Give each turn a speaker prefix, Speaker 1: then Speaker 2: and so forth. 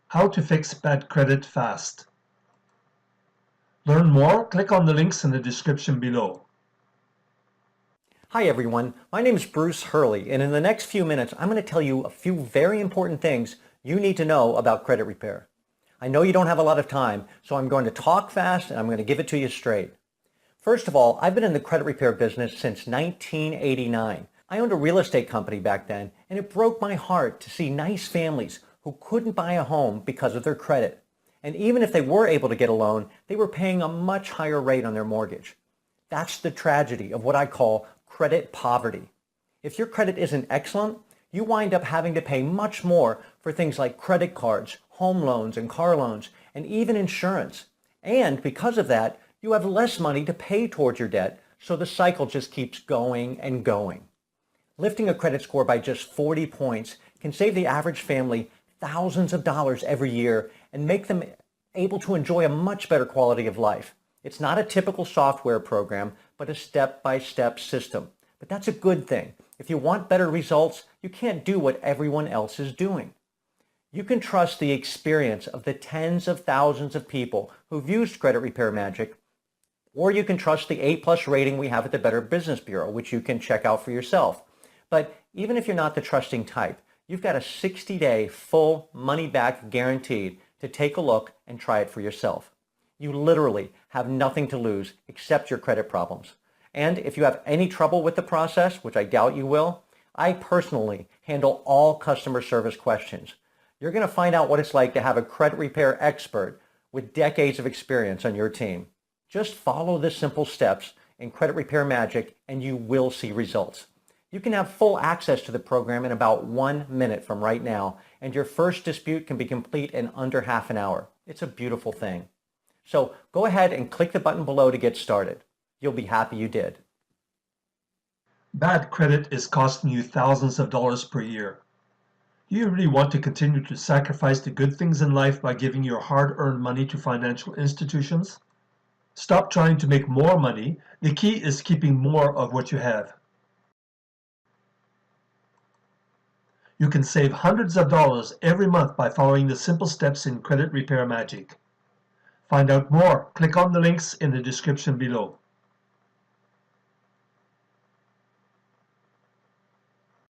Speaker 1: How to fix bad credit fast. Learn more, click on the links in the description below.
Speaker 2: Hi everyone, my name is Bruce Hurley, and in the next few minutes I'm going to tell you a few very important things you need to know about credit repair. I know you don't have a lot of time, so I'm going to talk fast and I'm going to give it to you straight. First of all, I've been in the credit repair business since 1989. I owned a real estate company back then, and it broke my heart to see nice families who couldn't buy a home because of their credit. And even if they were able to get a loan, they were paying a much higher rate on their mortgage. That's the tragedy of what I call credit poverty. If your credit isn't excellent, you wind up having to pay much more for things like credit cards, home loans, and car loans, and even insurance. And because of that, you have less money to pay towards your debt, so the cycle just keeps going and going. Lifting a credit score by just 40 points can save the average family thousands of dollars every year and make them able to enjoy a much better quality of life. It's not a typical software program, but a step-by-step system. But that's a good thing. If you want better results, you can't do what everyone else is doing. You can trust the experience of the tens of thousands of people who've used Credit Repair Magic, or you can trust the A+ rating we have at the Better Business Bureau, which you can check out for yourself. But even if you're not the trusting type, you've got a 60-day full money-back guaranteed to take a look and try it for yourself. You literally have nothing to lose except your credit problems. And if you have any trouble with the process, which I doubt you will, I personally handle all customer service questions. You're going to find out what it's like to have a credit repair expert with decades of experience on your team. Just follow the simple steps in Credit Repair Magic and you will see results. You can have full access to the program in about 1 minute from right now, and your first dispute can be complete in under half an hour. It's a beautiful thing. So go ahead and click the button below to get started. You'll be happy you did.
Speaker 1: Bad credit is costing you thousands of dollars per year. Do you really want to continue to sacrifice the good things in life by giving your hard-earned money to financial institutions? Stop trying to make more money. The key is keeping more of what you have. You can save hundreds of dollars every month by following the simple steps in Credit Repair Magic. Find out more, click on the links in the description below.